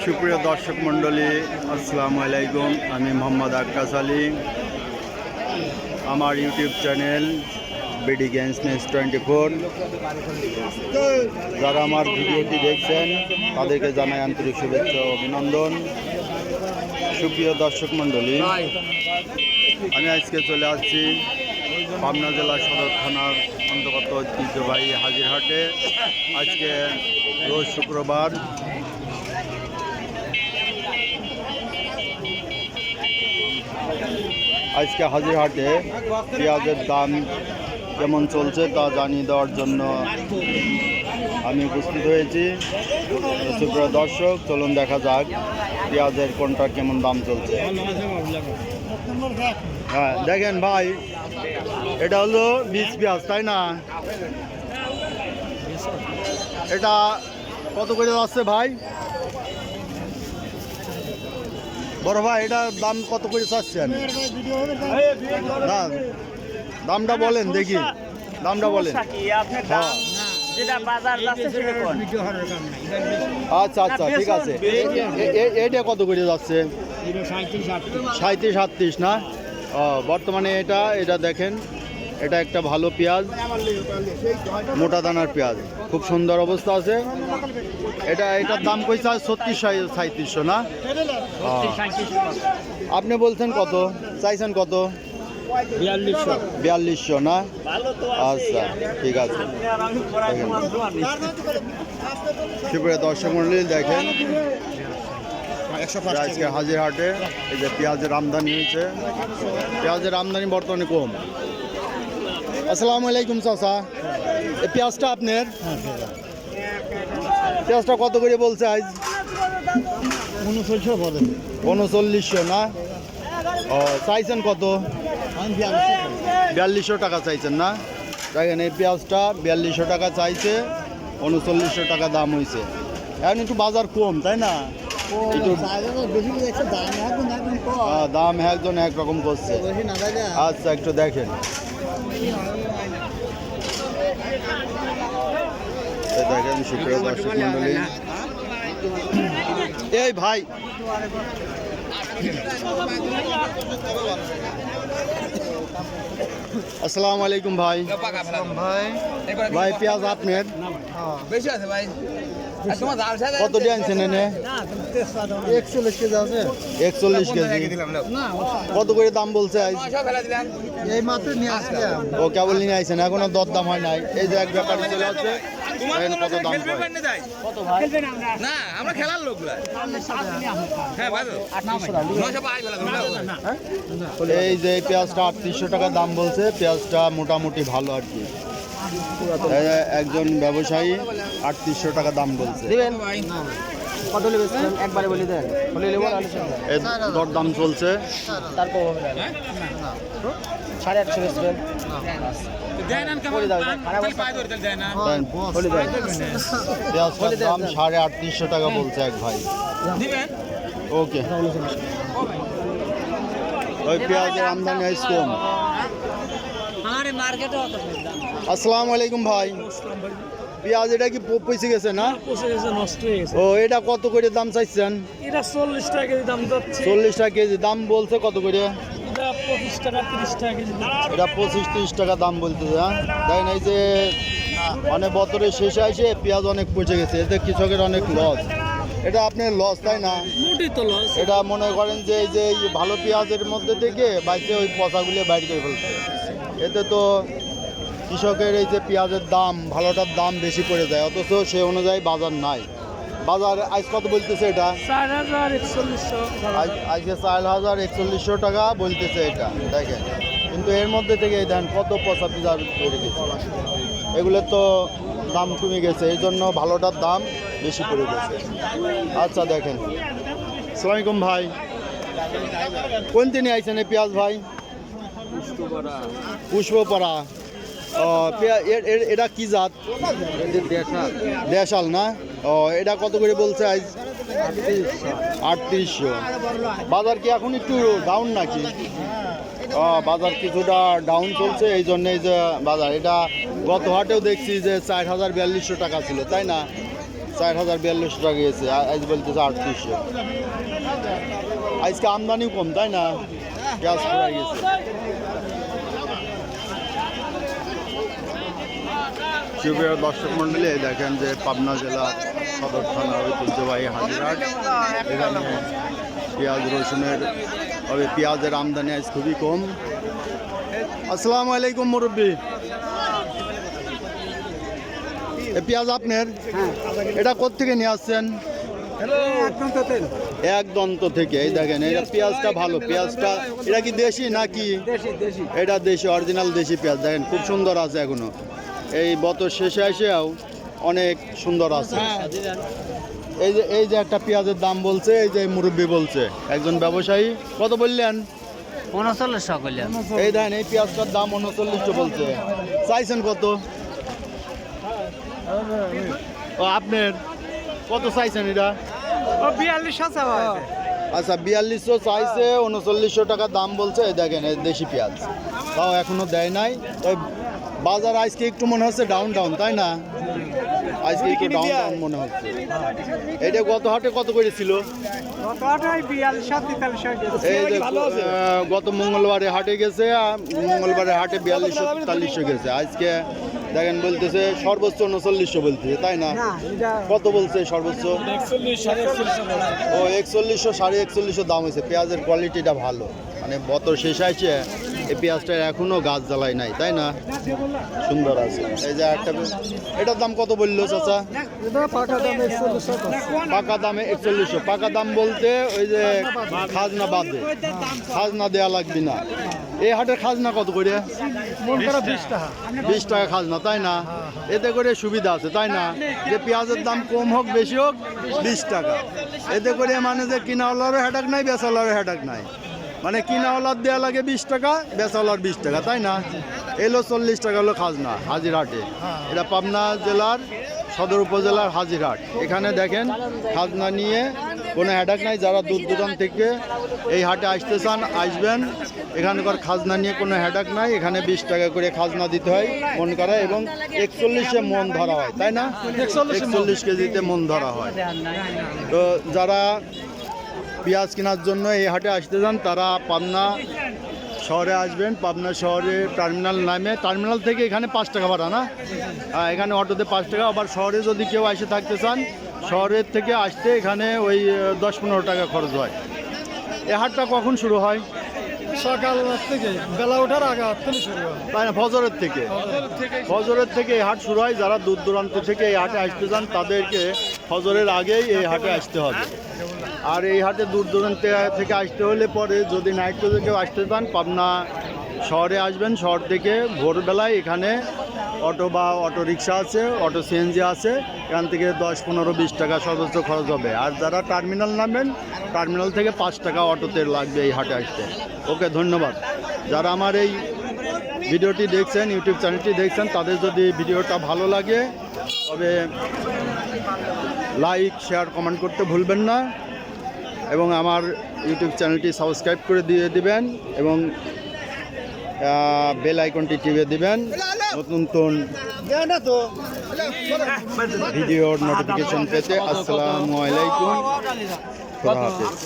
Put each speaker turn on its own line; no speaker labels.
সুপ্রিয় দর্শক মণ্ডলী, আসসালামু আলাইকুম। আমি মোহাম্মদ আক্কাস আলী। আমার YouTube channel BD games news 24, যারা আমার ভিডিওটি দেখছেন তাদেরকে জানাই আন্তরিক শুভেচ্ছা ও অভিনন্দন। সুপ্রিয় দর্শক মণ্ডলী, আমি আজকে চলে আসছি পাবনা জেলা সদর থানার অন্তর্গত ঐতিহ্যবাহী হাজিরহাটে। আজকে রোজ শুক্রবার। আজকে হাজিরহাটে পেঁয়াজের দাম কেমন চলছে তা জানিয়ে দেওয়ার জন্য আমি উপস্থিত হয়েছি। সুপ্রিয় দর্শক, চলুন দেখা যাক পেঁয়াজের কোনটা কেমন দাম চলছে। হ্যাঁ দেখেন ভাই, এটা হলো বীজ পেঁয়াজ, তাই না? এটা কত করে যাচ্ছে ভাই? বড় ভাই, এটার দাম কত করে চাচ্ছেন? না, দামটা বলেন দেখি, দামটা বলেন। হ্যাঁ আচ্ছা আচ্ছা, ঠিক আছে। এটা কত করে যাচ্ছে? 37-38 না? বর্তমানে এটা দেখেন, এটা একটা ভালো পেঁয়াজ, মোটা দানার পেঁয়াজ, খুব সুন্দর অবস্থা আছে। এটার দাম কইছে 3600-3700 না? আপনি বলছেন কত চাইছেন? কত? 4200 না? আচ্ছা ঠিক আছে। সুপ্রিয় দর্শক মণ্ডলী, দেখেন আজকে হাজিরহাটে এই যে পেঁয়াজের আমদানি হয়েছে। পেঁয়াজের আমদানি বর্তমানে কম। আসসালামু আলাইকুম চাচা, এই পেঁয়াজটা আপনার? পেঁয়াজটা কত করে বলছে আজ? 3900 না? ও, চাইছেন কত? 4200 টাকা চাইছেন না? দেখেন এই পেঁয়াজটা 4200 টাকা চাইছে, 3900 টাকা দাম হয়েছে। এখন একটু বাজার কম, তাই না? দাম একজন একরকম করছে। আচ্ছা একটু দেখেন, দেখেন সুপ্রিয় দর্শক মণ্ডলী। এই ভাই, আসসালামু আলাইকুম ভাই। ভাই পেঁয়াজ আপনার?
বেশি আছে ভাই।
কত দিয়ে আনছেন এনে?
41 কেজি আছে।
41 কেজি। কত করে দাম বলছে আজ?
এই মাত্র নিয়ে আসলাম।
ও কেবল নিয়ে আইছেন, এখনো দর দাম হয় নাই। এই যে এক ব্যাপারী চলে আসছে, কত দাম
কত ভাই? না আমরা খেলার লোক। হ্যাঁ ভাই, 800
এই যে পেঁয়াজটা 3800 টাকা দাম বলছে। পেঁয়াজটা মোটামুটি ভালো আর কি। একজন ব্যবসায়ী 3800 টাকা দাম বলছে।
কত নেবেন একবারে বলে দেন, বলে নেব।
এর দর দাম চলছে।
তারপর হবে না 850 বেচবেন।
পেঁয়াজটার দাম 3850 টাকা বলছে এক ভাই। ওকে, ওই পেঁয়াজের আমদানি আজ কম। আসসালামু আলাইকুম ভাই। পেঁয়াজ এটা কি পচে গেছে না?
নষ্ট হয়ে গেছে।
ও, এটা কত করে দাম চাইছেন?
এটা 40 টাকা কেজি দাম যাচ্ছে।
40 টাকা কেজি দাম বলছে। কত করে?
এটা 25 টাকা 30 টাকা কেজি।
এটা 25-30 টাকা দাম বলতেছে। হ্যাঁ দেখেন, এই যে মানে বছরের শেষে এসে পেঁয়াজ অনেক পচে গেছে, এতে কৃষকের অনেক লস। এটা আপনার লস, তাই না?
মোটেই তো লস।
এটা মনে করেন যে এই যে ভালো পেঁয়াজের মধ্যে থেকে বাইরে ওই পচাগুলো বাইর করে ফেলছে। এতে তো কৃষকের এই যে পেঁয়াজের দাম, ভালোটার দাম বেশি পড়ে যায়, অথচ সে অনুযায়ী বাজার নাই। বাজার আজ কত বলতেছে? এটা
4140
আজকে 4140 টাকা বলতেছে এটা, দেখেন। কিন্তু এর মধ্যে থেকে দেখেন কত পচা পেঁয়াজ বেড়ে গেছে। এগুলোর তো দাম কমে গেছে, এই জন্য ভালোটার দাম বেশি পড়ে গেছে। আচ্ছা দেখেন, আসসালামু আলাইকুম ভাই। কোন দিনে আইছেন এই পেঁয়াজ ভাই? পুষ্পপাড়া। এটা কি জাত? দেশাল না? ও, এটা কত করে বলছে আজ? 3800। বাজার কি এখন একটু ডাউন নাকি? বাজার কিছুটা ডাউন চলছে, এই জন্য এই যে বাজার এটা গত হাটেও দেখছি যে 4,4200 টাকা ছিল, তাই না? 4,4200 টাকা গেছে, আজ বলতেছে 3800। আজকে আমদানিও কম, তাই না? গ্যাস ফুরাই গেছে। শিবপুরের দর্শক মন্ডলী দেখেন যে পাবনা জেলার সদর থানার ঐতিহ্যবাহী হাজিরহাট। এখানে পেঁয়াজ রসুনের পেঁয়াজের আমদানি আজ খুবই কম। আসসালামু আলাইকুম মুরব্বী, পেঁয়াজ আপনার? এটা কোত্থেকে নিয়ে আসছেন? এক দন্ত থেকে। এই দেখেন এটা পেঁয়াজটা ভালো, পেঁয়াজটা এটা কি দেশি নাকি? এটা দেশি, অরিজিনাল দেশি পেঁয়াজ। দেখেন খুব সুন্দর আছে এখনো, এই বছর শেষে এসেও অনেক সুন্দর আছে। এই যে একটা পেঁয়াজের দাম বলছে, এই যে মুরব্বী বলছে একজন ব্যবসায়ী, কত বললেন?
3900 করলেন।
এই দেখেন এই পেঁয়াজটার দাম 3900 বলছে, চাইছেন কত? ও আপনার কত চাইছেন এটা?
4200
আচ্ছা 4200 চাইছে, 3900 টাকা দাম বলছে। এই দেখেন এই দেশি পেঁয়াজ, তাও এখনো দেয় নাই। তবে বাজার আজকে একটু মনে হচ্ছে ডাউন, তাই না? আজকে একটু ডাউন মনে হচ্ছে। এটা গত হাটে কত করে ছিল? এই যে গত মঙ্গলবারে হাটে গেছে, মঙ্গলবারে হাটে 4200-4300 গেছে। আজকে দেখেন বলতেছে সর্বোচ্চ 3900 বলতেছে, তাই না? কত বলছে সর্বোচ্চ? 4100, 4150 দাম হয়েছে। পেঁয়াজের কোয়ালিটিটা ভালো, মানে বছর শেষ আছে, এই পেঁয়াজটা এখনো গাছ জ্বালায় নাই, তাই না? সুন্দর আছে। এই যে একটা, এটার দাম কত বললো চাচা? পাকা দামে 4100। পাকা দাম বলতে ওই যে খাজনা বাদে, খাজনা দেওয়া লাগবে না। এই হাটের খাজনা কত করে? 20 টাকা খাজনা, তাই না? এতে করে সুবিধা আছে, তাই না? যে পেঁয়াজের দাম কম হোক বেশি হোক 20 টাকা, এতে করে মানে যে কিনাওয়ালারও হেডাক নাই, বেচাওয়ালারও হেডাক নাই। মানে কিনাওয়ালার দেওয়া লাগে 20 টাকা, বেচাওয়ালার 20 টাকা, তাই না? এলো 40 টাকা হলো খাজনা হাজিরহাটে। এটা পাবনা জেলার সদর উপজেলার হাজিরহাট। এখানে দেখেন খাজনা নিয়ে কোনো হেডাক নাই। যারা দূর দূরান্ত থেকে এই হাটে আসতে চান আসবেন, এখানকার খাজনা নিয়ে কোনো হেডাক নাই। এখানে 20 টাকা করে খাজনা দিতে হয় মন করা, এবং 41-এ মন ধরা হয়, তাই না? 41 কেজিতে মন ধরা হয়। তো যারা পেঁয়াজ কেনার জন্য এই হাটে আসতে চান তারা পাবনা শহরে আসবেন। পাবনা শহরে টার্মিনাল নামে, টার্মিনাল থেকে এখানে 5 টাকা ভাড়া না, এখানে অটোতে 5 টাকা। আবার শহরে যদি কেউ এসে থাকতে চান, শহরের থেকে আসতে এখানে ওই 10-15 টাকা খরচ হয়। এই হাটটা কখন শুরু হয়?
সকাল থেকে, বেলা ওঠার আগে থেকে শুরু হয়,
তাই না? ফজরের থেকে, ফজরের থেকে এই হাট শুরু হয়। যারা দূর দূরান্ত থেকে এই হাটে আসতে চান তাদেরকে ফজরের আগেই এই হাটে আসতে হবে। আর এই হাটে দূর দূরান্ত থেকে আসতে হলে পরে যদি নাইট করে কেউ আসতে চান, পাবনা শহরে আসবেন। শহর থেকে ভোরবেলায় এখানে অটো বা অটো রিক্সা আছে, অটো সিএনজি আছে, এখান থেকে 10-15-20 টাকা সর্বোচ্চ খরচ হবে। আর যারা টার্মিনাল নামবেন, টার্মিনাল থেকে 5 টাকা অটোতে লাগবে এই হাটে আসতে। ওকে, ধন্যবাদ। যারা আমার এই ভিডিওটি দেখছেন, ইউটিউব চ্যানেলটি দেখছেন, তাদের যদি ভিডিওটা ভালো লাগে তবে লাইক, শেয়ার, কমেন্ট করতে ভুলবেন না, এবং আমার ইউটিউব চ্যানেলটি সাবস্ক্রাইব করে দিয়ে দিবেন, এবং বেল আইকনটি টিপে দিবেন নতুন ভিডিওর নোটিফিকেশন পেতে। আসসালামু আলাইকুম, খোদা হাফেজ।